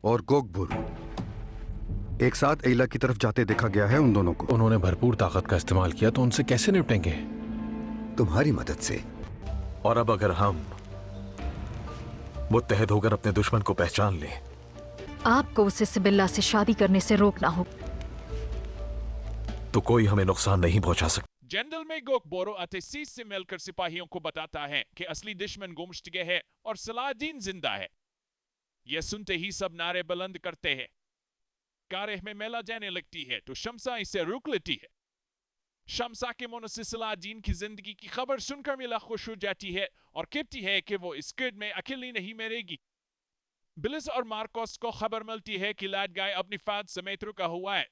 और गोगबुरु एक साथ एला की तरफ जाते देखा गया है उन दोनों को। उन्होंने भरपूर ताकत का इस्तेमाल किया तो उनसे कैसे निपटेंगे? तुम्हारी मदद से। और अब अगर हम मुत्तहद होकर अपने दुश्मन को पहचान लें, आपको उसे सिबिल्ला से शादी करने से रोकना हो तो कोई हमें नुकसान नहीं पहुंचा सकता। जनरल में गोकबोरो अतेसीस से मिलकर सिपाहियों को बताता है कि असली दुश्मन गुमशुदे है और सलाहदीन जिंदा है। यह सुनते ही सब नारे बुलंद करते हैं। कारेह में मेला जाने लगती है तो शमसा इसे रोक लेती है। शमसा के मुंह से सलाहदीन की जिंदगी की खबर सुनकर मिला खुश हो जाती है और कहती है कि वो इस गिर्द में अकेली नहीं मरेगी। बिलिस और मार्कोस को खबर मिलती है कि लाडगाय अपनी फाद समेत रुका हुआ है।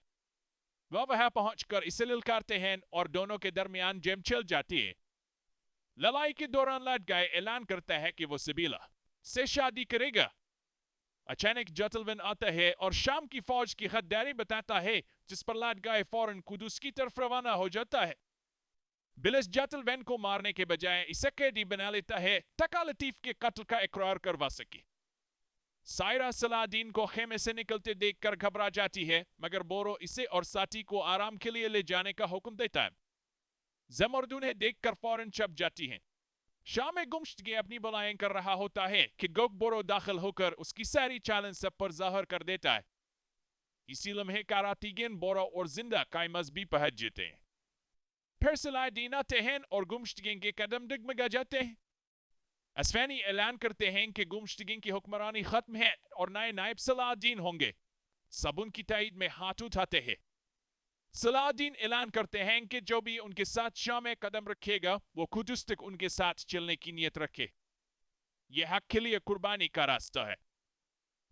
वह वहां पहुंचकर इसे ललकारते हैं और दोनों के दरमियान जंग छिड़ जाती है। लड़ाई के दौरान लाडगाय ऐलान करता है कि वो सिबिला से शादी करेगा। अचानक जतलविन आता है और शाम की फौज की गद्दारी बताता है, जिस पर लाडगाय फौरन कुदुस की तरफ रवाना हो जाता है। बिलिस जतलविन को मारने के बजाय इसे कैदी बना लेता है ताकि लतीफ के कत्ल का इकरार करवा सके। सायरा सलाहदीन को खेमे से निकलते देखकर घबरा जाती है, मगर बोरो इसे और साथी को आराम के लिए ले जाने का हुक्म देता है। ज़मर्द उन्हें देखकर फौरन छप जाती हैं। शाम में गुमशुदगी अपनी बलाएं कर रहा होता है कि गोकबोरो दाखिल होकर उसकी सारी चालन सब पर जाहिर कर देता है। इसी लम्हे कारातीगिन बोरो और जिंदा कायमज भी पहुंच जाते हैं। फिर सलाहदीन आते हैं और गुमशुदगी के कदम डगमगा जाते हैं। अस्फानी ऐलान करते हैं कि गुमशुदगी की हुक्मरानी खत्म है और नए नायब सलाहदीन होंगे। सब उनकी ताईद में हाथ उठाते हैं। सलाहदीन ऐलान करते हैं कि जो भी उनके साथ शाम में कदम रखेगा वो कुदुस तक उनके साथ चलने की नीयत रखे। यह हक के लिए कुर्बानी का रास्ता है।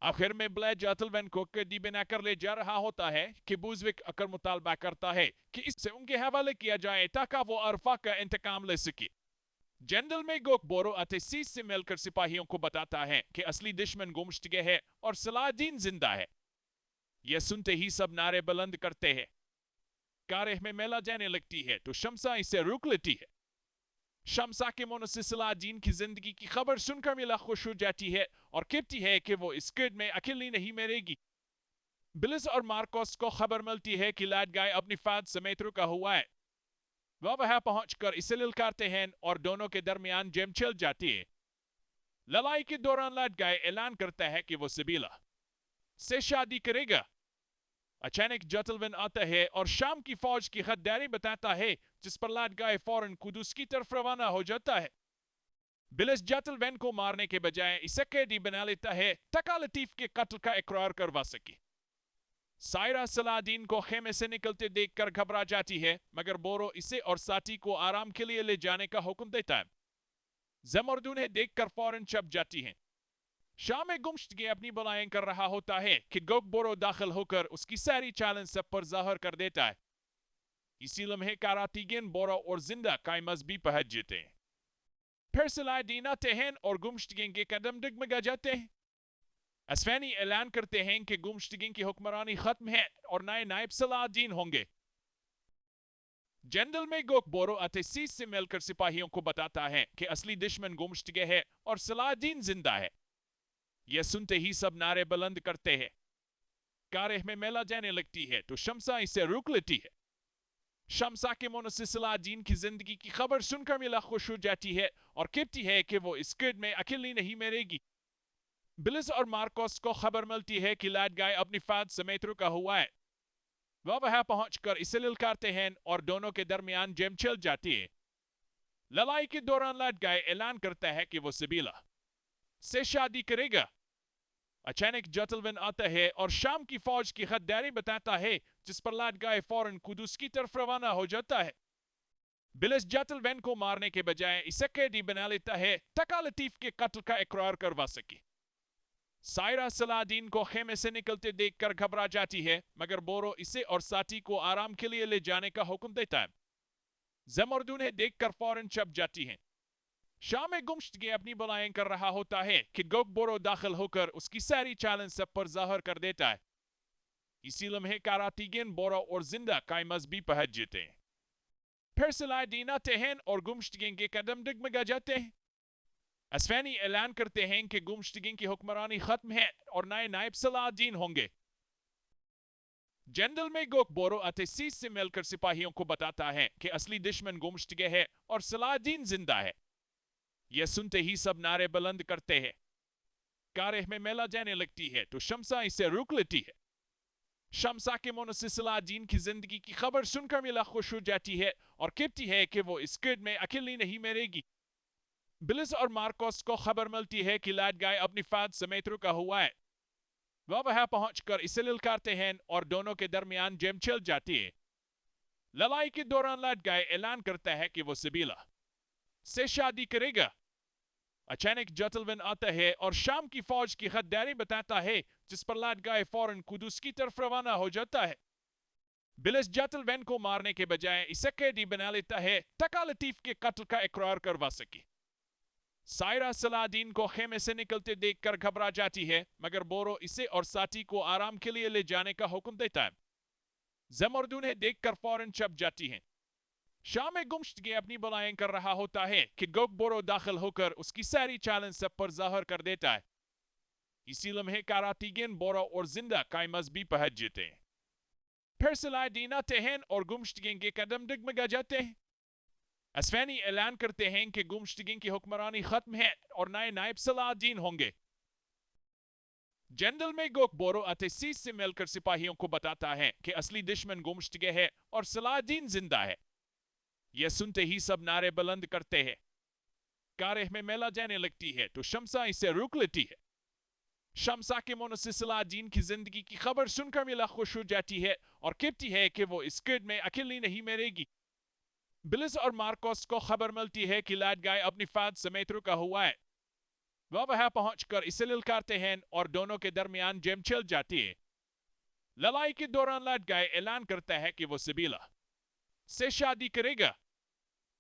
आखिर में ब्लैड जतलविन को कैदी बनाकर ले जा रहा होता है कि बुज़विक अकर मुतालबा करता है कि इससे उनके हवाले किया जाए ताकि वो अरफा का इंतकाम ले सके। जनरल में गोकबोरो अतेसीस से मिलकर सिपाहियों को बताता है कि असली दुश्मन गुमशुदे है और सलाहदीन जिंदा है। यह सुनते ही सब नारे बुलंद करते हैं। कारेह में मेला जाने लगती है तो शमसा इसे रोक लेती है। शमसा के मुंह से सलाहदीन की जिंदगी की खबर सुनकर मिला खुश हो जाती है और कहती है कि वो इस गिर्द में अकेली नहीं मरेगी। बिलिस और मार्कोस को खबर मिलती है कि लाडगाय अपनी फाद समेत रुका हुआ है। वह वहां पहुंचकर इसे ललकारते हैं और दोनों के दरमियान जंग छिड़ जाती है। लड़ाई के दौरान लाडगाय ऐलान करता है कि वो सिबिला से शादी करेगा। अचानक जतलविन आता है और शाम की फौज की गद्दारी बताता है, जिस पर लाडगाय फौरन कुदुस की तरफ रवाना हो जाता है। बिलिस जतलविन को मारने के बजाय इसे कैदी बना लेता है ताकि लतीफ के कत्ल का इकरार करवा सके। सायरा सलाहदीन को खेमे से निकलते देखकर घबरा जाती है, मगर बोरो इसे और साथी को आराम के लिए ले जाने का हुक्म देता है। ज़मर्द उन्हें देखकर फौरन छप जाती हैं। शाम में गुमशुदगी अपनी बलाएं कर रहा होता है कि गोकबोरो दाखिल होकर उसकी सारी चालन सब पर जाहिर कर देता है। इसी लम्हे कारातीगिन बोरो और जिंदा कायमज भी पहुंच जाते हैं। फिर सलाहदीन आते हैं और गुमशुदगी के कदम डगमगा जाते हैं। अस्फानी ऐलान करते हैं कि गुमशुदगी की हुक्मरानी खत्म है और नए नायब सलाहदीन होंगे। जनरल में गोकबोरो अतेसीस से मिलकर सिपाहियों को बताता है कि असली दुश्मन गुमशुदे है और सलाहदीन जिंदा है। यह सुनते ही सब नारे बुलंद करते हैं। कारेह में मेला जाने लगती है तो शमसा इसे रोक लेती है। शमसा के मुंह से सलाहदीन की जिंदगी की खबर सुनकर मिला खुश हो जाती है और कहती है कि वो इस गिर्द में अकेली नहीं मरेगी। बिलिस और मार्कोस को खबर मिलती है कि लाडगाय अपनी फाद समेत रुका हुआ है। वह वहां पहुंचकर इसे ललकारते हैं और दोनों के दरमियान जंग छिड़ जाती है। लड़ाई के दौरान लाडगाय ऐलान करता है कि वो सिबिला से शादी करेगा। अचानक जतलविन आता है और शाम की फौज की गद्दारी बताता है, जिस पर लाडगाय फौरन कुदुस की तरफ रवाना हो जाता है। बिलिस जतलविन को मारने के बजाय इसे कैदी बना लेता है ताकि लतीफ के कत्ल का इकरार करवा सके। सायरा सलाहदीन को खेमे से निकलते देखकर घबरा जाती है, मगर बोरो इसे और साथी को आराम के लिए ले जाने का हुक्म देता है। ज़मर्द उन्हें देखकर फौरन छप जाती हैं। शाम में गुमशुदगी अपनी बलाएं कर रहा होता है कि गोकबोरो दाखिल होकर उसकी सारी चालन सब पर जाहिर कर देता है। इसी लम्हे कारातीगिन बोरो और जिंदा कायमज भी पहुंच जाते हैं। फिर सलाहदीन आते हैं और गुमशुदगी के कदम डगमगा जाते हैं। اسفینی اعلان کرتے ہیں کہ گمشتگی کی حکمرانی ختم ہے اور نئے نائب صلاح الدین ہوں گے۔ جنرل میگوک بورو اتیسیس سے مل کر سپاہیوں کو بتاتا ہے کہ اصلی دشمن گمشتگے ہے اور صلاح الدین زندہ ہے۔ یہ سنتے ہی سب نعرے بلند کرتے ہیں۔ کارہ میں میلہ جانے لگتی ہے تو شمسا اسے روک لیتی ہے۔ شمسا کے منہ سے صلاح الدین کی زندگی کی خبر سن کر میلہ خوش ہو جاتی ہے اور کہتی ہے کہ وہ اس قید میں اکیلی نہیں مرے گی۔ بلس اور مارکوس کو خبر ملتی ہے کہ لیڈ گائے اپنی فوج سمیت رکا ہوا ہے۔ وہ وہاں پہنچ کر اسے للکارتے ہیں اور دونوں کے درمیان جنگ چھڑ جاتی ہے۔ لڑائی کے دوران لیڈ گائے اعلان کرتا ہے کہ وہ سبیلا سے شادی کرے گا۔ اچانک جتلون آتا ہے اور شام کی فوج کی غداری بتاتا ہے، جس پر لیڈ گائے فوراً قدس کی طرف روانہ ہو جاتا ہے۔ بلس جتلون کو مارنے کے بجائے اسے قیدی بنا لیتا ہے تاکہ لطیف کے قتل کا اقرار کروا سکے۔ سائرہ صلاح الدین کو خیمے سے نکلتے دیکھ کر گھبرا جاتی ہے، مگر بورو اسے اور ساتھی کو آرام کے لیے لے جانے کا حکم دیتا ہے۔ زمردو نے دیکھ کر فوراً چھپ جاتی ہیں۔ شام میں گمشتگی اپنی بلائیں کر رہا ہوتا ہے کہ گوک بورو داخل ہو کر اس کی ساری چالن سب پر ظاہر کر دیتا ہے۔ اسی لمحے کاراتیگین بورو اور زندہ کائی مذہبی پہنچ جاتے ہیں۔ پھر صلاح الدین آتے ہیں اور گمشتگی کے قدم ڈگمگا جاتے ہیں۔ اسفینی اعلان کرتے ہیں کہ گمشتگی کی حکمرانی ختم ہے اور نئے نائب صلاح الدین ہوں گے۔ جنرل میگوک بورو اتیسیس سے مل کر سپاہیوں کو بتاتا ہے کہ اصلی دشمن گمشتگے ہے اور صلاح الدین زندہ ہے۔ یہ سنتے ہی سب نعرے بلند کرتے ہیں۔ کارہ میں میلہ جانے لگتی ہے تو شمسا اسے روک لیتی ہے۔ شمسا کے منہ سے صلاح الدین کی زندگی کی خبر سن کر میلہ خوش ہو جاتی ہے اور کہتی ہے کہ وہ اس قید میں اکیلی نہیں مرے گی۔ بلس اور مارکوس کو خبر ملتی ہے کہ لیڈ گائے اپنی فوج سمیت رکا ہوا ہے۔ وہ وہاں پہنچ کر اسے للکارتے ہیں اور دونوں کے درمیان جنگ چھڑ جاتی ہے۔ لڑائی کے دوران لیڈ گائے اعلان کرتا ہے کہ وہ سبیلا سے شادی کرے گا۔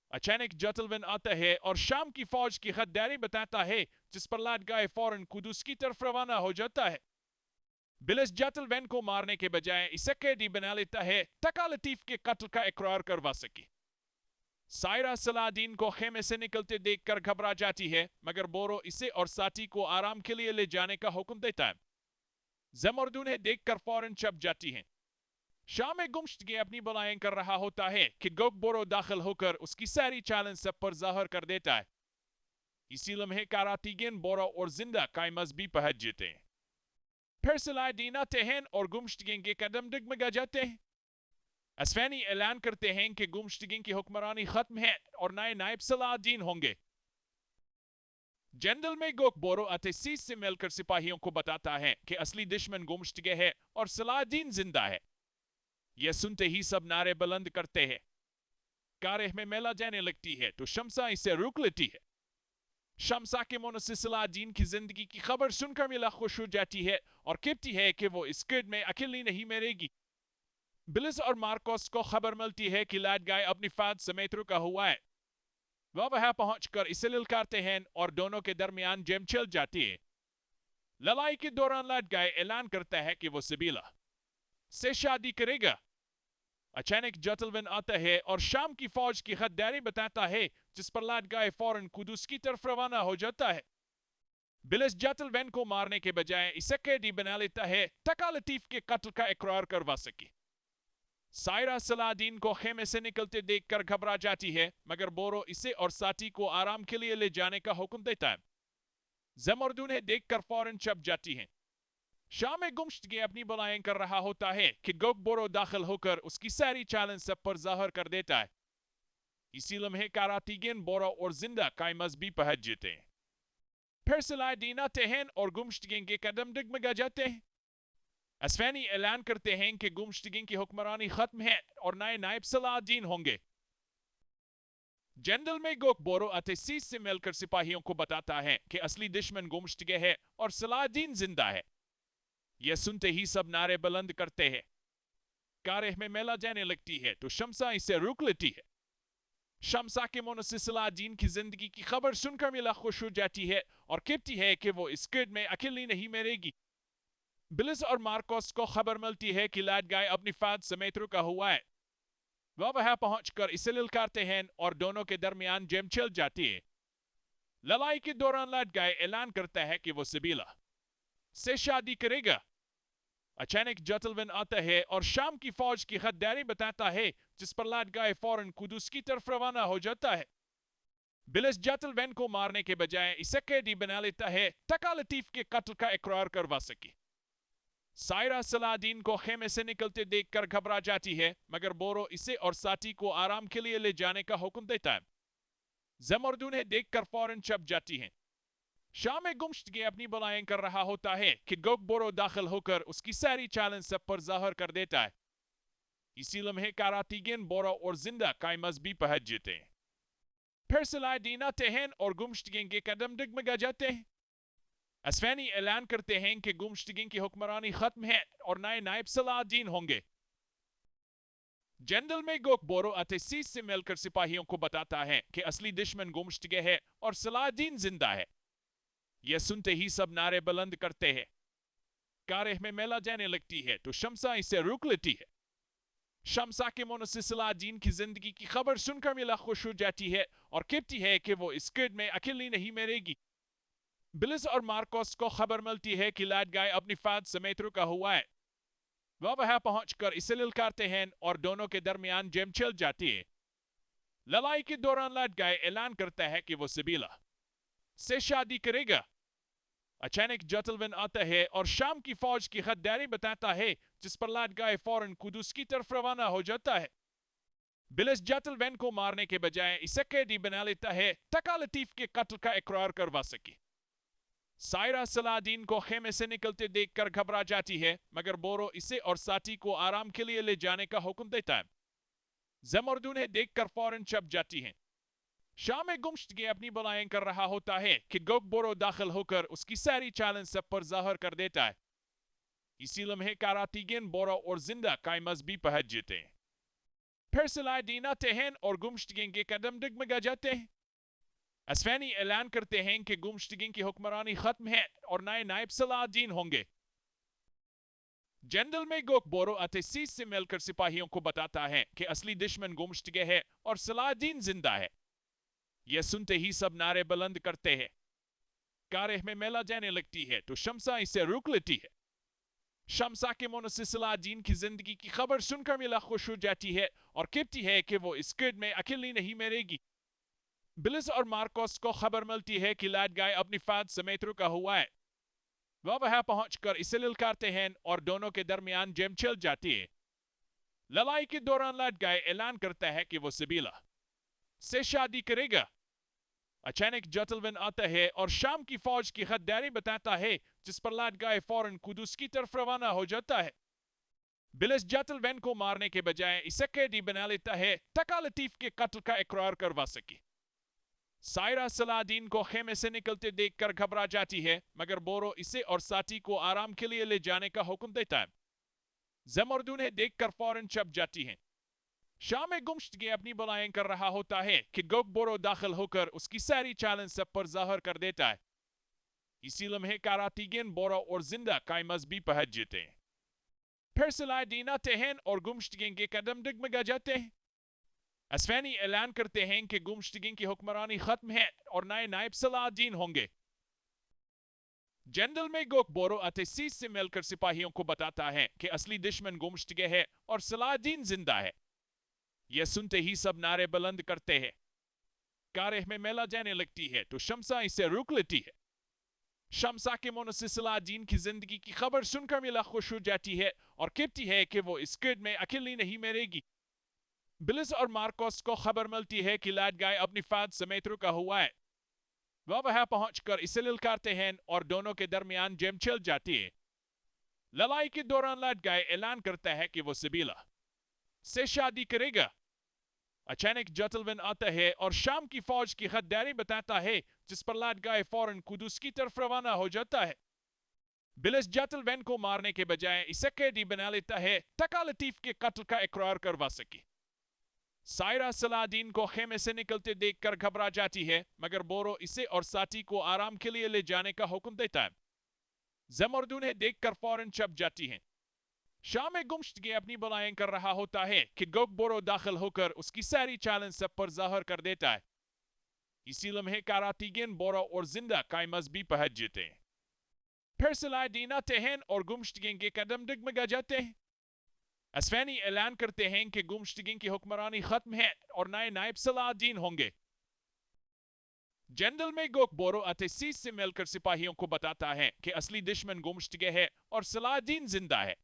اچانک جتلون آتا ہے اور شام کی فوج کی غداری بتاتا ہے، جس پر لیڈ گائے فوراً قدس کی طرف روانہ ہو جاتا ہے۔ بلس جتلون کو مارنے کے بجائے اسے قیدی بنا لیتا ہے تاکہ لطیف کے قتل کا اقرار کروا سکے۔ سائرہ صلاح الدین کو خیمے سے نکلتے دیکھ کر گھبرا جاتی ہے، مگر بورو اسے اور ساتھی کو آرام کے لیے لے جانے کا حکم دیتا ہے۔ زمردو نے دیکھ کر فوراً چھپ جاتی ہیں۔ شام میں گمشتگی اپنی بلائیں کر رہا ہوتا ہے کہ گوک بورو داخل ہو کر اس کی ساری چالن سب پر ظاہر کر دیتا ہے۔ اسی لمحے کاراتیگین بورو اور زندہ کائی مذہبی پہنچ جاتے ہیں۔ پھر صلاح الدین آتے ہیں اور گمشتگی کے قدم ڈگمگا جاتے ہیں۔ اسفینی اعلان کرتے ہیں کہ گمشتگی کی حکمرانی ختم ہے اور نئے نائب صلاح الدین ہوں گے۔ جنرل میگوک بورو اتیسیس سے مل کر سپاہیوں کو بتاتا ہے کہ اصلی دشمن گمشتگے ہے اور صلاح الدین زندہ ہے۔ یہ سنتے ہی سب نعرے بلند کرتے ہیں۔ کارہ میں میلہ جانے لگتی ہے تو شمسا اسے روک لیتی ہے۔ شمسا کے منہ سے صلاح الدین کی زندگی کی خبر سن کر میلہ خوش ہو جاتی ہے اور کہتی ہے کہ وہ اس قید میں اکیلی نہیں مرے گی۔ بلس اور مارکوس کو خبر ملتی ہے کہ لیڈ گائے اپنی فوج سمیت رکا ہوا ہے۔ وہ وہاں پہنچ کر اسے للکارتے ہیں اور دونوں کے درمیان جنگ چھڑ جاتی ہے۔ لڑائی کے دوران لیڈ گائے اعلان کرتا ہے کہ وہ سبیلا سے شادی کرے گا۔ اچانک جتلون آتا ہے اور شام کی فوج کی غداری بتاتا ہے، جس پر لیڈ گائے فوراً قدس کی طرف روانہ ہو جاتا ہے۔ بلس جتلون کو مارنے کے بجائے اسے قیدی بنا لیتا ہے تاکہ لطیف کے قتل کا اقرار کروا سکے۔ سائرہ صلاح الدین کو خیمے سے نکلتے دیکھ کر گھبرا جاتی ہے، مگر بورو اسے اور ساتھی کو آرام کے لیے لے جانے کا حکم دیتا ہے۔ زمردو نے دیکھ کر فوراً چھپ جاتی ہیں۔ شام میں گمشتگی اپنی بلائیں کر رہا ہوتا ہے کہ گوک بورو داخل ہو کر اس کی ساری چالن سب پر ظاہر کر دیتا ہے۔ اسی لمحے کاراتیگین بورو اور زندہ کائی مذہبی پہنچ جاتے ہیں۔ پھر صلاح الدین آتے ہیں اور گمشتگی کے قدم ڈگمگا جاتے ہیں۔ اسفینی اعلان کرتے ہیں کہ گمشتگی کی حکمرانی ختم ہے اور نئے نائب صلاح الدین ہوں گے۔ جنرل میگوک بورو اتیسیس سے مل کر سپاہیوں کو بتاتا ہے کہ اصلی دشمن گمشتگے ہے اور صلاح الدین زندہ ہے۔ یہ سنتے ہی سب نعرے بلند کرتے ہیں۔ کارہ میں میلہ جانے لگتی ہے تو شمسا اسے روک لیتی ہے۔ شمسا کے منہ سے صلاح الدین کی زندگی کی خبر سن کر میلہ خوش ہو جاتی ہے اور کہتی ہے کہ وہ اس قید میں اکیلی نہیں مرے گی۔ بلس اور مارکوس کو خبر ملتی ہے کہ لیڈ گائے اپنی فوج سمیت رکا ہوا ہے۔ وہ وہاں پہنچ کر اسے للکارتے ہیں اور دونوں کے درمیان جنگ چھڑ جاتی ہے۔ लड़ाई के दौरान लाडगाय ऐलान करता है कि वो सिबिला से शादी करेगा। अचानक जटलविन आता है और शाम की फौज की गद्दारी बताता है, जिस पर लाडगाय फौरन कुदुस की तरफ रवाना हो जाता है। बिलिस जटलविन को मारने के बजाय इसे कैदी बना लेता है ताकि लतीफ के कत्ल का इकरार करवा सके। सायरा सलादीन को खेमे से निकलते देखकर घबरा जाती है, मगर बोरो इसे और साथी को आराम के लिए ले जाने का हुक्म देता है। ज़मरदून है देखकर फौरन छप जाती हैं। शाम में गुमशुदगी अपनी बलाएं कर रहा होता है कि गोक बोरो दाखिल होकर उसकी सारी चालन सब पर जाहिर कर देता है। इसी लम्हे कारातीगिन बोरो और जिंदा कायमज भी पहुंच जाते हैं। फिर सलादीन आते हैं और गुमशुदगी के कदम डगमगा जाते हैं। असफानी ऐलान करते हैं कि गुमशुदगी की हुक्मरानी खत्म है और नए नायब सलादीन होंगे। जनरल में गोक बोरो अतसीस से मिलकर सिपाहियों को बताता है कि असली दुश्मन गुमशुदगी है और सलादीन जिंदा है। यह सुनते ही सब नारे बुलंद करते हैं। कारेह में मेला जाने लगती है तो शमसा इसे रोक लेती है। शमसा के मुंह से सलादीन की जिंदगी की खबर सुनकर मिला खुश हो जाती है और कहती है कि वो इस कैद में अकेली नहीं मरेगी। बिलिस और मार्कोस को खबर मिलती है कि लाडगाय अपनी फाद समेत रुका हुआ है। वह वहां पहुंचकर इसे ललकारते हैं और दोनों के दरमियान जंग छिड़ जाती है। लड़ाई के दौरान लाडगाय ऐलान करता है कि वो सिबिला से शादी करेगा। अचानक जटलविन आता है और शाम की फौज की गद्दारी बताता है, जिस पर लाडगाय फौरन कुदुस की तरफ रवाना हो जाता है। बिलिस जटलविन को मारने के बजाय इसे कैदी बना लेता है ताकि लतीफ के कत्ल का इकरार करवा सके। सायरा सलादीन को खेमे से निकलते देखकर घबरा जाती है, मगर बोरो इसे और साथी को आराम के लिए ले जाने का हुक्म देता है। ज़मरदून है देखकर फौरन छप जाती हैं। शाम में गुमशुदगी अपनी बलाएं कर रहा होता है कि गोक बोरो दाखिल होकर उसकी सारी चालन सब पर जाहिर कर देता है। इसी लम्हे कारातीगिन बोरो और जिंदा कायमज भी पहुंच जाते हैं। फिर सलादीन आते हैं और गुमशुदगी के कदम डगमगा जाते हैं। असफानी ऐलान करते हैं कि गुमशुदगी की हुक्मरानी खत्म है और नए नायब सलादीन होंगे। जनरल में गोक बोरो अतसीस से मिलकर सिपाहियों को बताता है कि असली दुश्मन गुमशुदगी है और सलादीन जिंदा है। यह सुनते ही सब नारे बुलंद करते हैं। कारेह में मेला जाने लगती है तो शमसा इसे रोक लेती है। शमसा के मुंह से सलादीन की जिंदगी की खबर सुनकर मिला खुश हो जाती है और कहती है कि वो इस कैद में अकेली नहीं मरेगी। बिलिस और मार्कोस को खबर मिलती है कि लाडगाय अपनी फाद समेत रुका हुआ है। वह वहां पहुंचकर इसे ललकारते हैं और दोनों के दरमियान जंग छिड़ जाती है। लड़ाई के दौरान लाडगाय ऐलान करता है कि वो सिबिला से शादी करेगा। अचानक जटलविन आता है और शाम की फौज की गद्दारी बताता है, जिस पर लाडगाय फौरन कुदुस की तरफ रवाना हो जाता है। बिलिस जटलविन को मारने के बजाय इसे कैदी बना लेता है ताकि लतीफ के कत्ल का इकरार करवा सके। सायरा सलादीन को खेमे से निकलते देखकर घबरा जाती है, मगर बोरो इसे और साथी को आराम के लिए ले जाने का हुक्म देता है। ज़मरदून है देखकर फौरन छप जाती हैं। शाम में गुमशुदगी अपनी बलाएं कर रहा होता है कि गोक बोरो दाखिल होकर उसकी सारी चालन सब पर जाहिर कर देता है। इसी लम्हे कारातीगिन बोरो और जिंदा कायमज भी पहुंच जाते हैं। फिर सलादीन आते हैं और गुमशुदगी के कदम डगमगा जाते हैं। असफानी ऐलान करते हैं कि गुमशुदगी की हुक्मरानी खत्म है और नए नायब सलादीन होंगे। जनरल में गोक बोरो अतसीस से मिलकर सिपाहियों को बताता है कि असली दुश्मन गुमशुदगी है और सलादीन जिंदा है। यह सुनते ही सब नारे बुलंद करते हैं। कारेह में मेला जाने लगती है तो शमसा इसे रोक लेती है। शमसा के मुंह से सलादीन की जिंदगी की खबर सुनकर मिला खुश हो जाती है और कहती है कि वो इस कैद में अकेली नहीं मरेगी। बिलिस और मार्कोस को खबर मिलती है कि लाडगाय अपनी फाद समेत रुका हुआ है। वह वहां पहुंचकर इसे ललकारते हैं और दोनों के दरमियान जंग छिड़ जाती है। लड़ाई के दौरान लाडगाय ऐलान करता है कि वो सिबिला से शादी करेगा। अचानक जटलविन आता है और शाम की फौज की गद्दारी बताता है, जिस पर लाडगाय फौरन कुदुस की तरफ रवाना हो जाता है। बिलिस जटलविन को मारने के बजाय इसे कैदी बना लेता है ताकि लतीफ के कत्ल का इकरार करवा सके। सायरा सलादीन को खेमे से निकलते देखकर घबरा जाती है, मगर बोरो इसे और साथी को आराम के लिए ले जाने का हुक्म देता है। ज़मरदून है देखकर फौरन छप जाती हैं। शाम में गुमशुदगी अपनी बलाएं कर रहा होता है कि गोक बोरो दाखिल होकर उसकी सारी चालन सब पर जाहिर कर देता है। इसी लम्हे कारातीगन बोरा और जिंदा काय मजबी पहुंच जाते हैं। फिर सलाहदीन आते हैं और गुमशुदगी के कदम डगमगा जाते हैं। असफानी ऐलान करते हैं कि गुमशुदगी की हुक्मरानी खत्म है और नए नायब सलाहदीन होंगे। जनरल मेगोक बोरो अतेसीस से मिलकर सिपाहियों को बताता है कि असली दुश्मन गुमशुदगी है और सलाहदीन जिंदा है।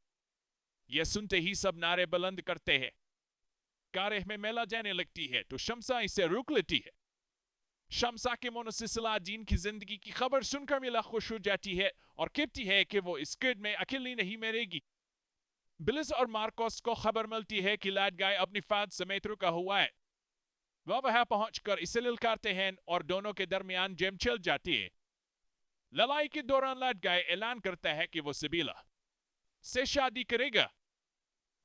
यह सुनते ही सब नारे बुलंद करते हैं। कारेह में मेला जाने लगती है तो शमसा इसे रोक लेती है। शमसा के मुंह से सलाहदीन की जिंदगी की खबर सुनकर मिला खुश हो जाती है और कहती है कि वो इस कैद में अकेली नहीं मरेगी। बिलिस और मार्कोस को खबर मिलती है कि लाडगाय अपनी फाद समेत रुका हुआ है। वह वहां पहुंचकर इसे ललकारते हैं और दोनों के दरमियान जंग छिड़ जाती है। लड़ाई के दौरान लाडगाय ऐलान करता है कि वो सिबिला से शादी करेगा।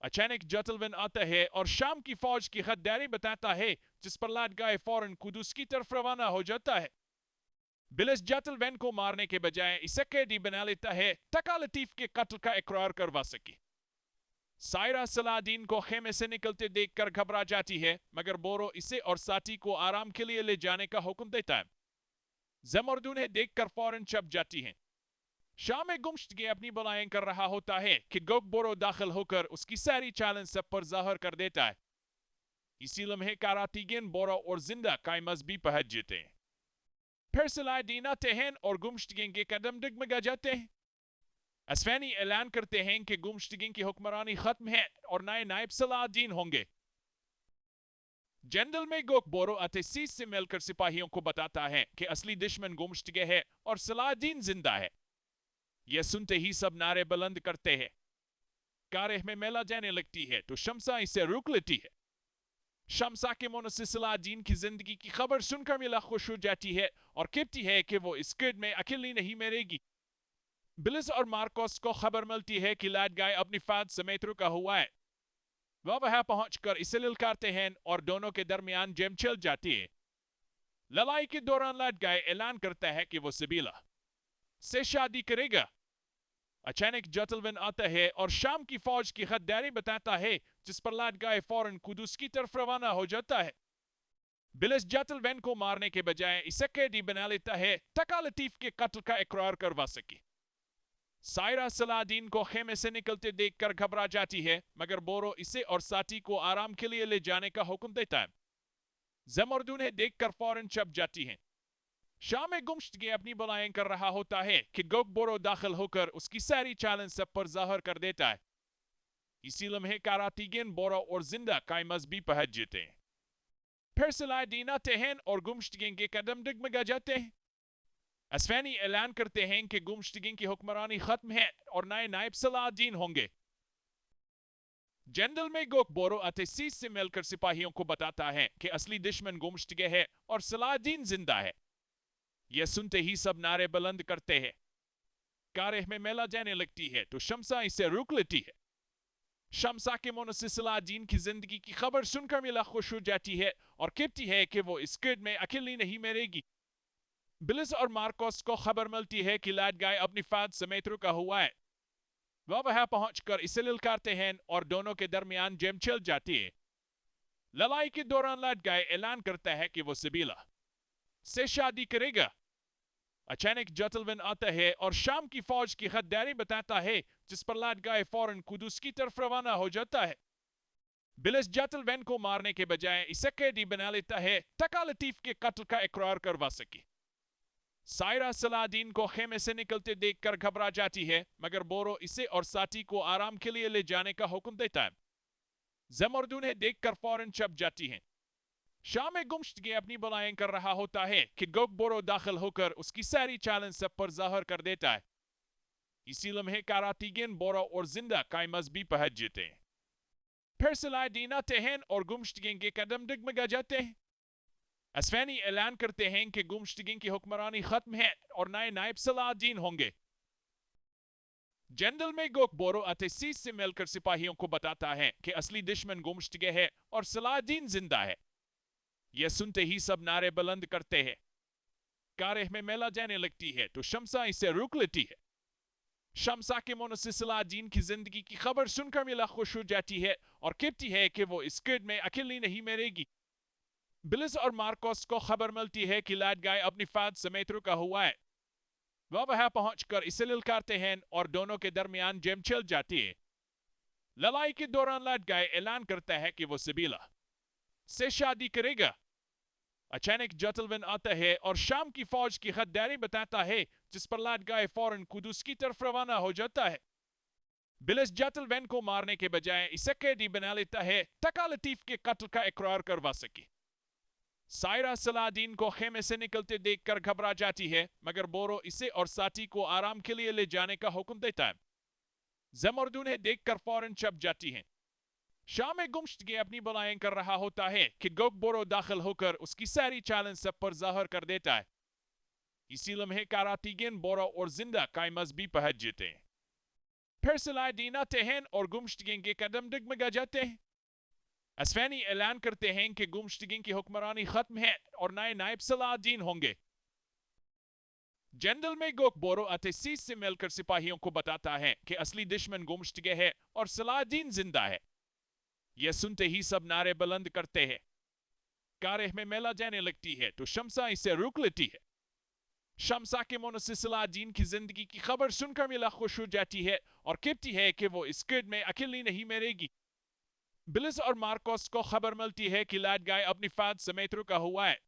अचानक जतलविन आता है और शाम की फौज की गद्दारी बताता है, जिस पर लाडगाय फौरन कुदुस की तरफ रवाना हो जाता है। बिलिस जतलविन को मारने के बजाय इसे कैदी बना लेता है ताकि लतीफ के कत्ल का इकरार करवा सके। सायरा सलाहदीन को खेमे से निकलते देखकर घबरा जाती है, मगर बोरो इसे और साथी को आराम के लिए ले जाने का हुक्म देता है। ज़मरुद उन्हें देखकर फौरन छप जाती हैं। शाम में गुमशुदगी अपनी बलाएं कर रहा होता है कि गोक बोरो दाखिल होकर उसकी सारी चालन सब पर जाहिर कर देता है। इसी लम्हे कारातीगन बोरो और जिंदा काय मजबी पहुंच जाते हैं। फिर सलाहदीन आते हैं और गुमशुदगी के कदम डगमगा जाते हैं। असफानी ऐलान करते हैं कि गुमशुदगी की हुक्मरानी खत्म है और नए नायब सलाहदीन होंगे। जनरल मेगोक बोरो अतेसीस से मिलकर सिपाहियों को बताता है कि असली दुश्मन गुमशुदगी है और सलाहदीन जिंदा है। यह सुनते ही सब नारे बुलंद करते हैं। कारेह में मेला जाने लगती है तो शमसा इसे रोक लेती है। शमसा के मुंह से सलाहदीन की जिंदगी की खबर सुनकर मिला खुश हो जाती है और कहती है कि वो इस कैद में अकेली नहीं मरेगी। बिलिस और मार्कोस को खबर मिलती है कि लाडगाय अपनी फाद समेत रुका हुआ है। वह वहां पहुंचकर इसे ललकारते हैं और दोनों के दरमियान जंग छिड़ जाती है। लड़ाई के दौरान लाडगाय ऐलान करता है कि वो सिबिला से शादी करेगा। अचानक जतलविन आता है और शाम की फौज की गद्दारी बताता है, जिस पर लाडगाय फौरन कुदुस की तरफ रवाना हो जाता है। बिलिस जतलविन को मारने के बजाय इसे कैदी बना लेता है ताकि लतीफ के कत्ल का इकरार करवा सके। सायरा सलाहदीन को खेमे से निकलते देखकर घबरा जाती है, मगर बोरो इसे और साथी को आराम के लिए ले जाने का हुक्म देता है। ज़मरुद उन्हें देखकर फौरन छप जाती हैं। शाम में गुमशुदगी अपनी बलाएं कर रहा होता है कि गोक बोरो दाखिल होकर उसकी सारी चालन सब पर जाहिर कर देता है। इसी लम्हे कारातीगन बोरो और जिंदा काय मजबी पहुंच जाते हैं। फिर सलाहदीन आते हैं और गुमशुदगी के कदम डगमगा जाते हैं। असफानी ऐलान करते हैं कि गुमशुदगी की हुक्मरानी खत्म है और नए नायब सलाहदीन होंगे। जनरल मेगोक बोरो अतेसीस से मिलकर सिपाहियों को बताता है कि असली दुश्मन गुमशुदगी है और सलाहदीन जिंदा है। यह सुनते ही सब नारे बुलंद करते हैं। कारेह में मेला जाने लगती है तो शमसा इसे रोक लेती है। शमसा के मुंह से सलाहदीन की जिंदगी की खबर सुनकर मिला खुश हो जाती है और कहती है कि वो इस कैद में अकेली नहीं मरेगी। बिलिस और मार्कोस को खबर मिलती है कि लाडगाय अपनी फाद समेत रुका हुआ है। वह वहां पहुंचकर इसे ललकारते हैं और दोनों के दरमियान जंग छिड़ जाती है। लड़ाई के दौरान लाडगाय ऐलान करता है कि वो सिबिला से शादी करेगा। अचानक जतलविन आता है और शाम की फौज की गद्दारी बताता है, जिस पर लाडगाय फौरन कुदुस की तरफ रवाना हो जाता है। बिलिस जतलविन को मारने के बजाय इसे कैदी बना लेता है ताकि लतीफ के कत्ल का इकरार करवा सके। सायरा सलाहदीन को खेमे से निकलते देखकर घबरा जाती है, मगर बोरो इसे और साथी को आराम के लिए ले जाने का हुक्म देता है। ज़मरुद उन्हें देखकर फौरन छप जाती हैं। शाम में गुमशुदगी अपनी बलाएं कर रहा होता है कि गोक बोरो दाखिल होकर उसकी सारी चालन सब पर जाहिर कर देता है। इसी लम्हे कारातीगन बोरो और जिंदा काय मजबी पहुंच जाते हैं। फिर सलाहदीन आते हैं और गुमशुदगी के कदम डगमगा जाते हैं। असफानी ऐलान करते हैं कि गुमशुदगी की हुक्मरानी खत्म है और नए नायब सलाहदीन होंगे। जनरल मेगोक बोरो अतेसीस से मिलकर सिपाहियों को बताता है कि असली दुश्मन गुमशुदगी है और सलाहदीन जिंदा है। यह सुनते ही सब नारे बुलंद करते हैं। कारेह में मेला जाने लगती है तो शमसा इसे रोक लेती है। शमसा के मुंह से सलाहदीन की जिंदगी की खबर सुनकर मिला खुश हो जाती है और कहती है कि वो इस कैद में अकेली नहीं मरेगी। बिलिस और मार्कोस को खबर मिलती है कि लाडगाय अपनी फाद समेत रुका हुआ है। वह वहां पहुंचकर इसे ललकारते हैं और दोनों के दरमियान जंग छिड़ जाती है। लड़ाई के दौरान लाडगाय ऐलान करता है कि वो सिबिला से शादी करेगा। अचानक जतलविन आता है और शाम की फौज की गद्दारी बताता है, जिस पर लाडगाय फौरन कुदुस की तरफ रवाना हो जाता है। बिलिस जतलविन को मारने के बजाय इसे कैदी बना लेता है ताकि लतीफ के कत्ल का इकरार करवा सके। सायरा सलादीन को खेमे से निकलते देखकर घबरा जाती है, मगर बोरो इसे और साथी को आराम के लिए ले जाने का हुक्म देता है। ज़मरुद उन्हें देखकर फौरन छप जाती हैं। शाम में गुमशुदगी अपनी बलाएं कर रहा होता है कि गोक बोरो दाखिल होकर उसकी सारी चैलेंज सब पर जाहिर कर देता है। इसी लम्हे कारातीगिन बोरो और जिंदा कायमज भी पहुंच जाते हैं। फिर सलादीन आते हैं और गुमशुदगी के कदम डगमगा जाते हैं। असफानी ऐलान करते हैं कि गुमशुदगी की हुक्मरानी खत्म है और नए नायब सलादीन होंगे। जनरल में गोक बोरो अतसीस से मिलकर सिपाहियों को बताता है कि असली दुश्मन गुमशुदगी है और सलादीन जिंदा है। यह सुनते ही सब नारे बुलंद करते हैं। कारेह में मेला जाने लगती है तो शमसा इसे रोक लेती है। शमसा के मुंह से सलादीन की जिंदगी की खबर सुनकर मिला खुश हो जाती है और कहती है कि वो इस कैद में अकेली नहीं मरेगी। बिलिस और मार्कोस को खबर मिलती है कि लाडगाय अपनी फाद समेत रुका हुआ है।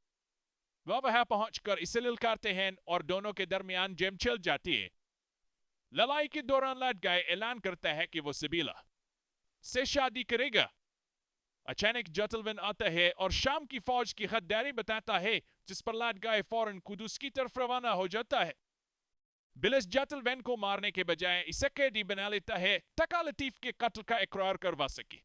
वह वहां पहुंचकर इसे ललकारते हैं और दोनों के दरमियान जंग छिड़ जाती है। लड़ाई के दौरान लाडगाय ऐलान करता है कि वो सिबिला से शादी करेगा। अचानक जतलविन आता है और शाम की फौज की गद्दारी बताता है, जिस पर लाडगाय फौरन कुदुस की तरफ रवाना हो जाता है। बिलिस जतलविन को मारने के बजाय इसे कैदी बना लेता है ताकि लतीफ के कत्ल का इकरार करवा सके।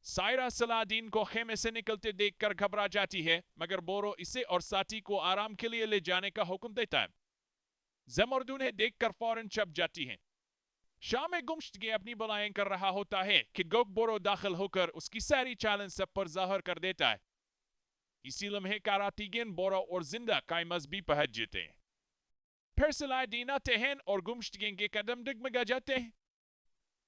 सायरा सलादीन को खेमे से निकलते देखकर घबरा जाती है, मगर बोरो इसे और साथी को आराम के लिए ले जाने का हुक्म देता है। ज़मरुद उन्हें देखकर फौरन छप जाती हैं। शाम में गुमशुदगी अपनी बलाएं कर रहा होता है कि गोक बोरो दाखिल होकर उसकी सारी चैलेंज सब पर जाहिर कर देता है। इसी लम्हे कारातीगिन बोरो और जिंदा कायमज भी पहुंच जाते हैं। फिर सलादीन आते हैं और गुमशुदगी के कदम डगमगा जाते हैं।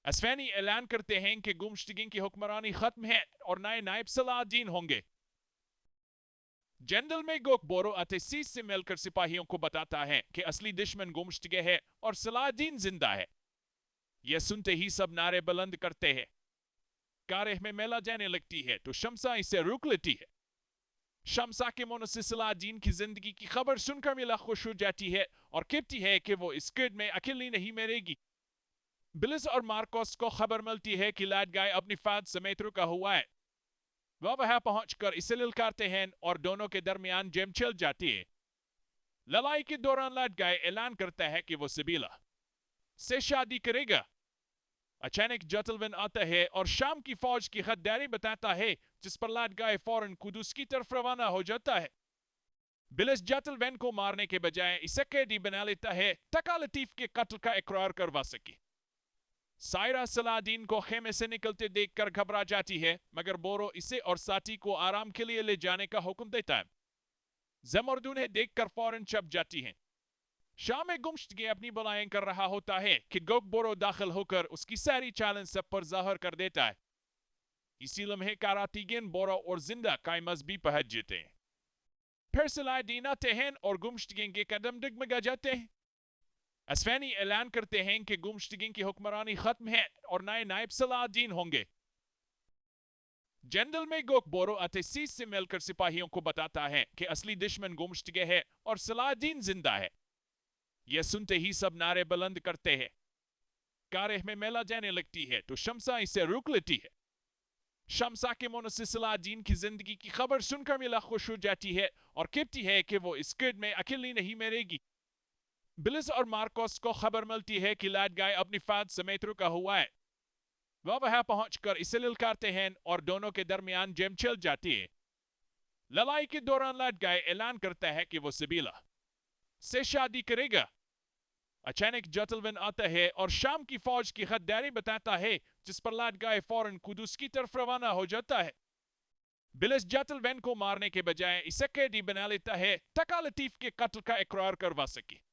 असफानी ऐलान करते हैं कि गुमशुदगी की हुक्मरानी खत्म है और नए नायब सलादीन होंगे। जनरल में गोक बोरो अतसीस से मिलकर सिपाहियों को बताता है कि असली दुश्मन गुमशुदगी है और सलादीन जिंदा है। यह सुनते ही सब नारे बुलंद करते हैं। कारेह में मेला जाने लगती है तो शमसा इसे रोक लेती है। शमसा के मुंह से सलादीन की जिंदगी की खबर सुनकर मिला खुश हो जाती है और कहती है कि वो इस कैद में अकेली नहीं मरेगी। बिलिस और मार्कोस को खबर मिलती है कि लाडगाय अपनी फाद समेत रुका हुआ है। वह वहां पहुंचकर इसे ललकारते हैं और दोनों के दरमियान जंग छिड़ जाती है। लड़ाई के दौरान लाडगाय ऐलान करता है कि वो सिबिला से शादी करेगा। अचानक जतलविन आता है और शाम की फौज की गद्दारी बताता है, जिस पर लाडगाय फौरन कुदुस की तरफ रवाना हो जाता है। बिलिस जतलविन को मारने के बजाय इसे कैदी बना लेता है ताकि लतीफ के कत्ल का इकरार करवा सके। सायरा सलादीन को खेमे से निकलते देखकर घबरा जाती है, मगर बोरो इसे और साथी को आराम के लिए ले जाने का हुक्म देता है। ज़मरुद उन्हें देखकर फौरन छप जाती हैं। शाम में गुमशुदगी अपनी बलाएं कर रहा होता है कि गोक बोरो दाखिल होकर उसकी सारी चैलेंज सब पर जाहिर कर देता है। इसी लम्हे कारातीगिन बोरो और जिंदा कायमज भी पहुंच जाते हैं। फिर सलादीन आते हैं और गुमशुदगी के कदम डगमगा जाते हैं। असफानी ऐलान करते हैं कि गुमशुदगी की हुक्मरानी खत्म है और नए नायब सलादीन होंगे। जनरल में गोक बोरो अतसीस से मिलकर सिपाहियों को बताता है कि असली दुश्मन गुमशुदगी है और सलादीन जिंदा है। यह सुनते ही सब नारे बुलंद करते हैं। कारेह में मेला जाने लगती है तो शमसा इसे रोक लेती है। शमसा के मुंह से सलादीन की जिंदगी की खबर सुनकर मिला खुश हो जाती है और कहती है कि वो इस कैद में अकेली नहीं मरेगी। बिलिस और मार्कोस को खबर मिलती है कि लाडगाय अपनी फाद समेत रुका हुआ है। वह वहां पहुंचकर इसे ललकारते हैं और दोनों के दरमियान जंग छिड़ जाती है। लड़ाई के दौरान लाडगाय ऐलान करता है कि वो सिबिला से शादी करेगा। अचानक जतलविन आता है और शाम की फौज की गद्दारी बताता है, जिस पर लाडगाय फौरन कुदुस की तरफ रवाना हो जाता है। बिलिस जतलविन को मारने के बजाय इसे कैदी बना लेता है ताकि लतीफ के कत्ल का इकरार करवा सके।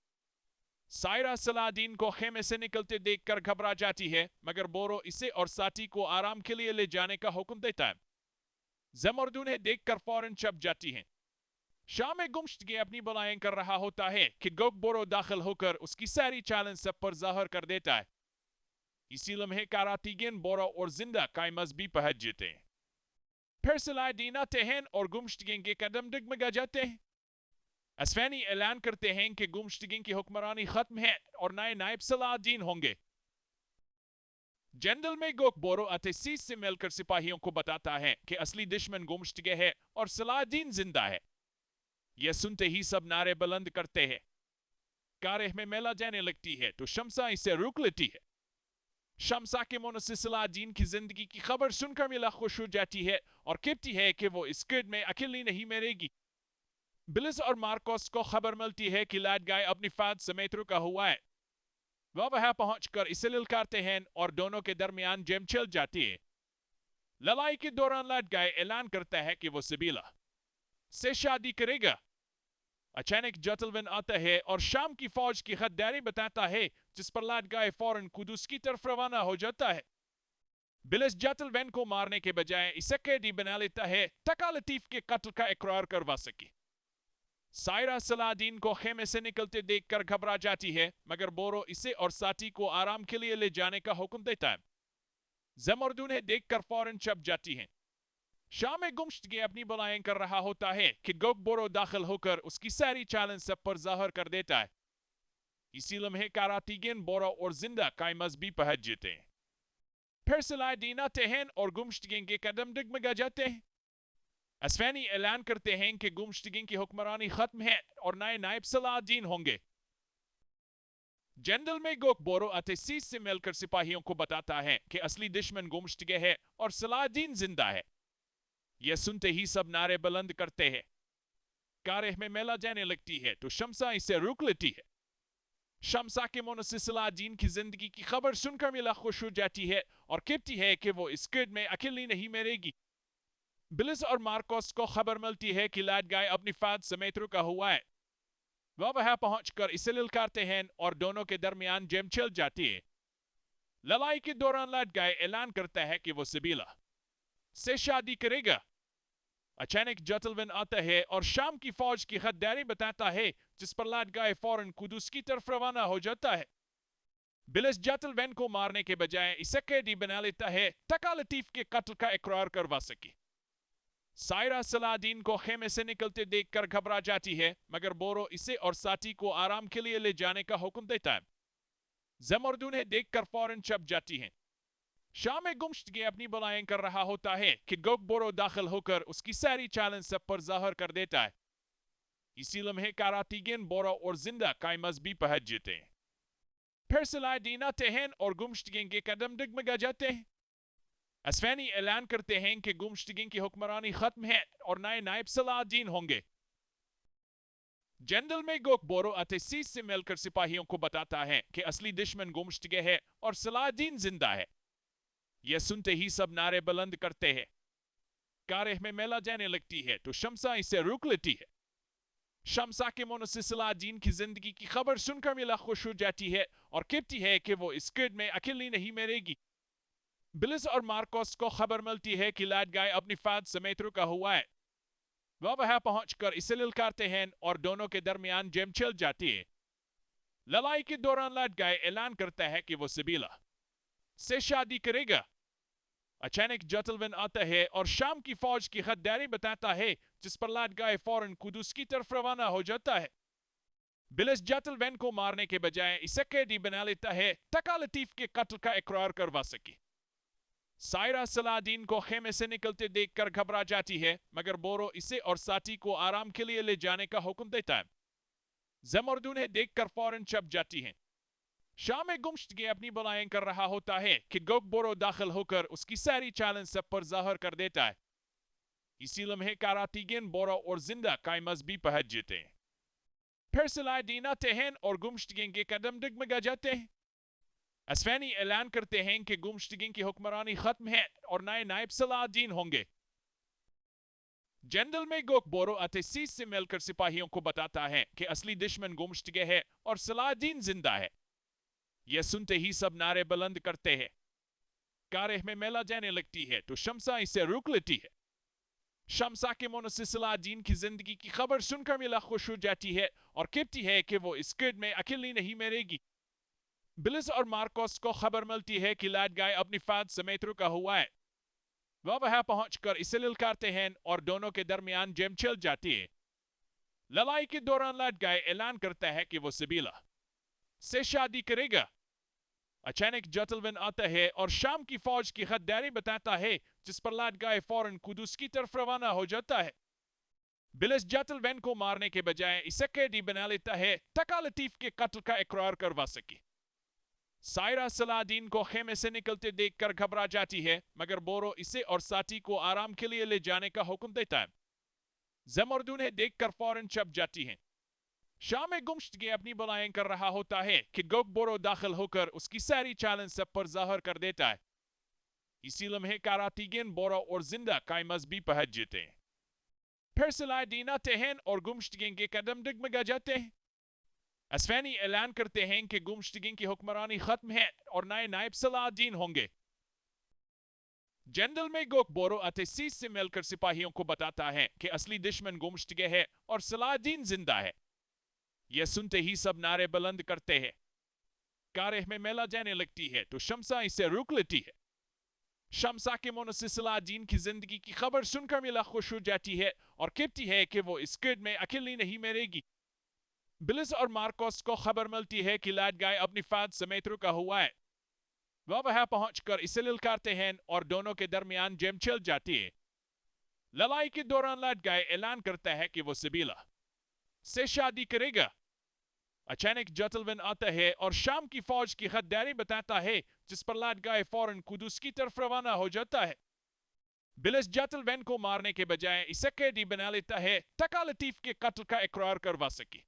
सायरा सलादीन को खेमे से निकलते देखकर घबरा जाती है, मगर बोरो इसे और साथी को आराम के लिए ले जाने का हुक्म देता है। जमर्द उन्हें देखकर फौरन छप जाती हैं। शाह में गुम्शदगी अपनी बलाएं कर रहा होता है कि गोकबोरो दाखिल होकर उसकी सारी चालन सब पर जाहिर कर देता है। इसी लम्हे कारातीगिन बोरा और जिंदा काई मजबी पहुंच जाते हैं। फिर सलाहदीन आते हैं और गुम्शदगी के कदम डगमगा जाते हैं। असफानी ऐलान करते हैं कि गुम्शदगी की हुक्मरानी खत्म है और नए नायब सलाहदीन होंगे। जनरल में गोकबोरो अतसीस से मिलकर सिपाहियों को बताता है कि असली दुश्मन गुम्शदगी है और सलाहदीन जिंदा है। यह सुनते ही सब नारे बुलंद करते हैं। कारेह में मेला जाने लगती है तो शमसा इसे रोक लेती है। शमसा के मुंह से सलाहदीन की जिंदगी की खबर सुनकर मिला खुश हो जाती है और कहती है कि वो इस गिर्द में अकेली नहीं मरेगी। बिलिस और मार्कोस को खबर मिलती है कि लाडगाय अपनी फाद समेत रुका हुआ है। वह वहां पहुंचकर इसे ललकारते हैं और दोनों के दरमियान जंग छिड़ जाती है। लड़ाई के दौरान लाडगाय ऐलान करता है कि वो सिबिला से शादी करेगा। अचानक जतलविन आता है और शाम की फौज की गद्दारी बताता है, जिस पर लाडगाय फौरन कुदुस की तरफ रवाना हो जाता है। बिलिस जतलविन को मारने के बजाय इसे कैदी बना लेता है ताकि लतीफ के कत्ल का इकरार करवा सके। सायरा सलाहदीन को खेमे से निकलते देखकर घबरा जाती है, मगर बोरो इसे और साथी को आराम के लिए ले जाने का हुक्म देता है। जमर्द उन्हें देखकर फौरन छप जाती हैं। शाह में गुम्शदगी अपनी बलाएं कर रहा होता है कि गोकबोरो दाखिल होकर उसकी सारी चालन सब पर जाहिर कर देता है। इसी लम्हे कारातीगिन बोरा और जिंदा काई मजबी पहुंच जाते हैं। फिर सलाहदीन आते हैं और गुम्शदगी के कदम डगमगा जाते हैं। असफानी ऐलान करते हैं कि गुम्शदगी की हुक्मरानी खत्म है और नए नायब सलाहदीन होंगे। जनरल में गोकबोरो अतसीस से मिलकर सिपाहियों को बताता है कि असली दुश्मन गुम्शदगी है और सलाहदीन जिंदा है। यह सुनते ही सब नारे बुलंद करते हैं। कारेह में मेला जाने लगती है तो शमसा इसे रोक लेती है। शमसा के मुंह से सलाहदीन की जिंदगी की खबर सुनकर मिला खुश हो जाती है और कहती है कि वो इस गिर्द में अकेली नहीं मरेगी। बिलिस और मार्कोस को खबर मिलती है कि लाडगाय अपनी फाद समेत रुका हुआ है। वह वहां पहुंचकर इसे ललकारते हैं और दोनों के दरमियान जंग छिड़ जाती है। लड़ाई के दौरान लाडगाय ऐलान करता है कि वो सिबिला से शादी करेगा। अचानक जतलविन आता है और शाम की फौज की गद्दारी बताता है, जिस पर लाडगाय फौरन कुदुस की तरफ रवाना हो जाता है। बिलिस जतलविन को मारने के बजाय इसे कैदी बना लेता है ताकि लतीफ के कत्ल का इकरार करवा सके। सायरा सलाहदीन को खेमे से निकलते देखकर घबरा जाती है, मगर बोरो इसे और साथी को आराम के लिए ले जाने का हुक्म देता है। जमर्द उन्हें देखकर फौरन छप जाती हैं। शाह में गुम्शदगी अपनी बलाएं कर रहा होता है कि गोकबोरो दाखिल होकर उसकी सारी चालन सब पर जाहिर कर देता है। इसी लम्हे कारातीगिन बोरा और जिंदा काई मजबी पहुंच जाते हैं। फिर सलाहदीन आते हैं और गुम्शदगी के कदम डगमगा जाते हैं। असफानी ऐलान करते हैं कि गुम्शदगी की हुक्मरानी खत्म है और नए नायब सलाहदीन होंगे। जनरल में गोकबोरो अतसीस से मिलकर सिपाहियों को बताता है कि असली दुश्मन गुम्शदगी है और सलाहदीन जिंदा है। यह सुनते ही सब नारे बुलंद करते हैं। कारेह में मेला जाने लगती है तो शमसा इसे रोक लेती है। शमसा के मुंह से सलाहदीन की जिंदगी की खबर सुनकर मिला खुश हो जाती है और कहती है कि वो इस गिर्द में अकेली नहीं मरेगी। बिलिस और मार्कोस को खबर मिलती है कि लाडगाय अपनी फाद समेत रुका हुआ है। वह वहां पहुंचकर इसे ललकारते हैं और दोनों के दरमियान जंग छिड़ जाती है। लड़ाई के दौरान लाडगाय ऐलान करता है कि वो सिबिला से शादी करेगा। अचानक जतलविन आता है और शाम की फौज की गद्दारी बताता है, जिस पर लाडगाय फौरन कुदुस की तरफ रवाना हो जाता है। बिलिस जतलविन को मारने के बजाय इसे कैदी बना लेता है ताकि लतीफ के कत्ल का इकरार करवा सके। सायरा सलाहदीन को खेमे से निकलते देखकर घबरा जाती है, मगर बोरो इसे और साथी को आराम के लिए ले जाने का हुक्म देता है। जमर्द उन्हें देखकर फौरन छप जाती हैं। शाह में गुम्शदगी अपनी बलाएं कर रहा होता है कि गोकबोरो दाखिल होकर उसकी सारी चालन सब पर जाहिर कर देता है। इसी लम्हे कारातीगिन बोरा और जिंदा काई मजबी पहुंच जाते हैं। फिर सलाहदीन आते हैं और गुम्शदगी के कदम डगमगा जाते हैं। असफानी ऐलान करते हैं कि गुम्शदगी की हुक्मरानी खत्म है और नए नायब सलाहदीन होंगे। जनरल में गोकबोरो अतसीस से मिलकर सिपाहियों को बताता है कि असली दुश्मन गुम्शदगी है और सलाहदीन जिंदा है। यह सुनते ही सब नारे बुलंद करते हैं। कारेह में मेला जाने लगती है तो शमसा इसे रोक लेती है। शम्सा के मुंह से सलादीन की जिंदगी की खबर सुनकर मिला खुश हो जाती है और कहती है कि वो इस गिर्द में अकेली नहीं मरेगी। बिलिस और मार्कोस को खबर मिलती है कि लाड गाय अपनी फाद समेत रुका हुआ है। वह वहां पहुंचकर इसे ललकारते हैं और दोनों के दरमियान जंग छिड़ जाती है। लड़ाई के दौरान लाड गाय ऐलान करता है कि वो सिबिला से शादी करेगा। अचानक जतलविन आता है और शाम की फौज की गद्दारी बताता है, जिस पर लाड गाय फौरन कुदुस की तरफ रवाना हो जाता है। बिलिस जतलविन को मारने के बजाय इसे कैदी बना लेता है ताकि लतीफ के कत्ल का इकरार करवा सके। सायरा सलादीन को खेमे से निकलते देखकर घबरा जाती है, मगर बोरो इसे और साथी को आराम के लिए ले जाने का हुक्म देता है। ज़मरुद उन्हें देखकर फौरन छप जाती हैं। शाम में गुमशुदगी अपनी बलाएं कर रहा होता है कि गोक बोरो दाखिल होकर उसकी सारी चालन सब पर जाहिर कर देता है। इसी लम्हे कारातीगिन बोरो और जिंदा काई मजबी पहुंच जाते हैं। फिर सलादीन आते हैं और गुमशुदगी के कदम डगमगा जाते हैं। अस्फानी ऐलान करते हैं कि गुमशुदगी की हुक्मरानी खत्म है और नए नायब सलादीन होंगे। जनरल में गोक बोरो अतसीस से मिलकर सिपाहियों को बताता है कि असली दुश्मन गुमशुदगी है और सलादीन जिंदा है। यह सुनते ही सब नारे बुलंद करते हैं। कारह में मेला जाने लगती है तो शम्सा इसे रोक लेती है। शम्सा के मुंह से सलादीन की जिंदगी की खबर सुनकर मिला खुश हो जाती है और कहती है कि वो इस गिर्द में अकेली नहीं मरेगी। बिलिस और मार्कोस को खबर मिलती है कि लाड गाय अपनी फाद समेत रुका हुआ है। वह वहां पहुंचकर इसे ललकारते हैं और दोनों के दरमियान जंग छिड़ जाती है। लड़ाई के दौरान लाड गाय ऐलान करता है कि वो सिबिला से शादी करेगा। अचानक जतलविन आता है और शाम की फौज की गद्दारी बताता है, जिस पर लाड गाय फौरन कुदुस की तरफ रवाना हो जाता है। बिलिस जतलविन को मारने के बजाय इसे कैदी बना लेता है ताकि लतीफ के कत्ल का इकरार करवा सके।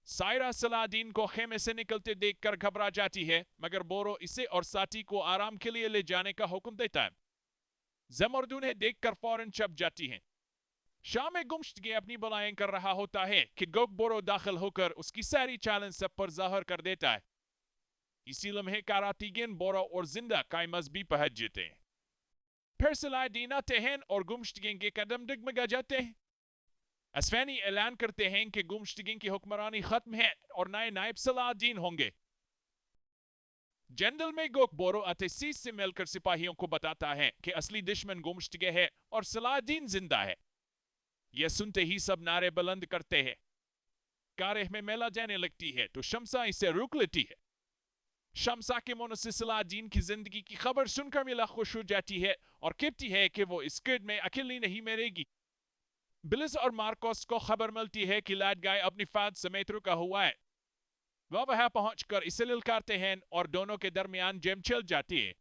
सायरा सलादीन को खेमे से निकलते देखकर घबरा जाती है, मगर बोरो इसे और साथी को आराम के लिए ले जाने का हुक्म देता है। ज़मरुद उन्हें देखकर फौरन छप जाती हैं। शाम में गुमशुदगी अपनी बलाएं कर रहा होता है कि गोक बोरो दाखिल होकर उसकी सारी चालन सब पर जाहिर कर देता है। इसी लम्हे कारातीगिन बोरो और जिंदा काई मजबी पहुंच जाते हैं। फिर सलादीन आते हैं और गुमशुदगी के कदम डगमगा जाते हैं। अस्फानी ऐलान करते हैं कि गुमशुदगी की हुक्मरानी खत्म है और नए नायब सलादीन होंगे। जनरल में गोक बोरो अतसीस से मिलकर सिपाहियों को बताता है कि असली दुश्मन गुमशुदगी है और सलादीन जिंदा है। यह सुनते ही सब नारे बुलंद करते हैं। कारह में मेला जाने लगती है तो शम्सा इसे रोक लेती है। शम्सा के मुंह से सलादीन की जिंदगी की खबर सुनकर मिला खुश हो जाती है और कहती है कि वो इस गिर्द में अकेली नहीं मरेगी। बिलिस और मार्कोस को खबर मिलती है कि लाड गाय अपनी फाद समेत रुका हुआ है। वह वहां पहुंचकर इसे ललकारते हैं और दोनों के दरमियान जंग छिड़ जाती है।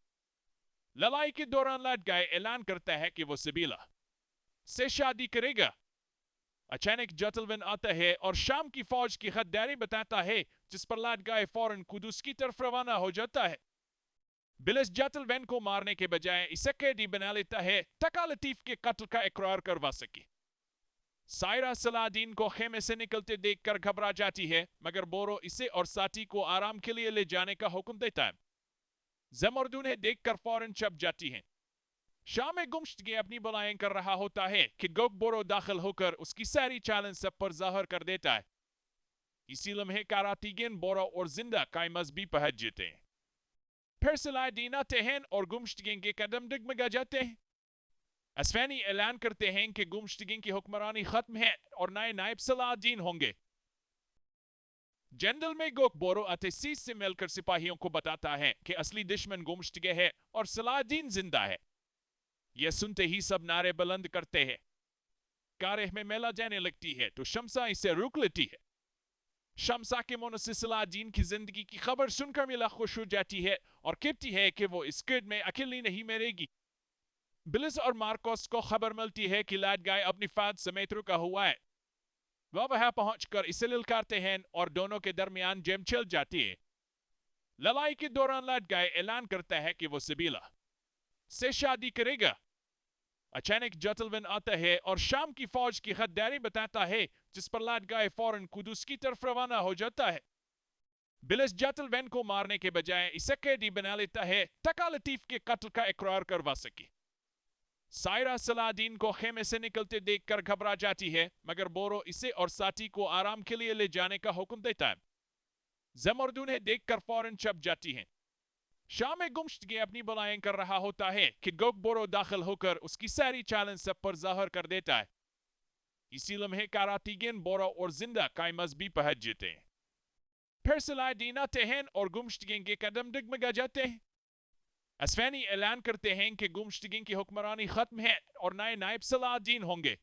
लड़ाई के दौरान लाड गाय ऐलान करता है कि वो सिबिला से शादी करेगा। अचानक जतलविन आता है और शाम की फौज की गद्दारी बताता है, जिस पर लाड गाय फौरन कुदुस की तरफ रवाना हो जाता है। बिलिस जतलविन को मारने के बजाय इसे कैदी बना लेता है ताकि लतीफ के कत्ल का इकरार करवा सके। सायरा सलादीन को खेमे से निकलते देखकर घबरा जाती है, मगर बोरो इसे और साथी को आराम के लिए ले जाने का हुक्म देता है। ज़मरुद उन्हें देखकर फौरन छप जाती हैं। शाम में गुमशुदगी अपनी बलाएं कर रहा होता है कि गोक बोरो दाखिल होकर उसकी सारी चालन सब पर जाहिर कर देता है। इसी लम्हे कारातीगिन बोरो और जिंदा काई मजबी पहुंच जाते हैं। फिर सलादीन आते हैं और गुमशुदगी के कदम डगमगा जाते हैं। अस्फानी ऐलान करते हैं कि गुमशुदगी की हुक्मरानी खत्म है और नए नायब सलादीन होंगे। जनरल में गोक बोरो अतसीस से मिलकर सिपाहियों को बताता है कि असली दुश्मन गुमशुदगी है और सलादीन जिंदा है। यह सुनते ही सब नारे बुलंद करते हैं। कारह में मेला जाने लगती है तो शम्सा इसे रोक लेती है। शम्सा के मुंह से सलादीन की जिंदगी की खबर सुनकर मिला खुश हो जाती है और कहती है कि वो इस गिर्द में अकेली नहीं मरेगी। बिलिस और मार्कोस को खबर मिलती है कि लाड गाय अपनी फाद समेत रुका हुआ है। वह वहां पहुंचकर इसे ललकारते हैं और दोनों के दरमियान जंग छिड़ जाती है। लड़ाई के दौरान लाड गाय ऐलान करता है कि वो सिबिला से शादी करेगा। अचानक जतलविन आता है और शाम की फौज की गद्दारी बताता है, जिस पर लाड गाय फौरन कुदुस की तरफ रवाना हो जाता है। बिलिस जतलविन को मारने के बजाय इसे कैदी बना लेता है ताकि लतीफ के कत्ल का इकरार करवा सके। सायरा सलादीन को खेमे से निकलते देखकर घबरा जाती है, मगर बोरो इसे और साथी को आराम के लिए ले जाने का हुक्म देता है। ज़मरुद उन्हें देखकर फौरन छप जाती है। शाम में गुमशुदगी अपनी बलाएं कर रहा होता है कि गोक बोरो दाखिल होकर उसकी सारी चैलेंज सब पर जाहिर कर देता है। इसी लम्हे कारातीगन बोरो और जिंदा कायमज भी पहुंच जाते हैं। फिर सलादीन आते हैं और गुमशुदगी के कदम डगमगा जाते हैं। असफानी ऐलान करते हैं कि गुमशुदगी की हुक्मरानी खत्म है और नए नायब सलादीन होंगे।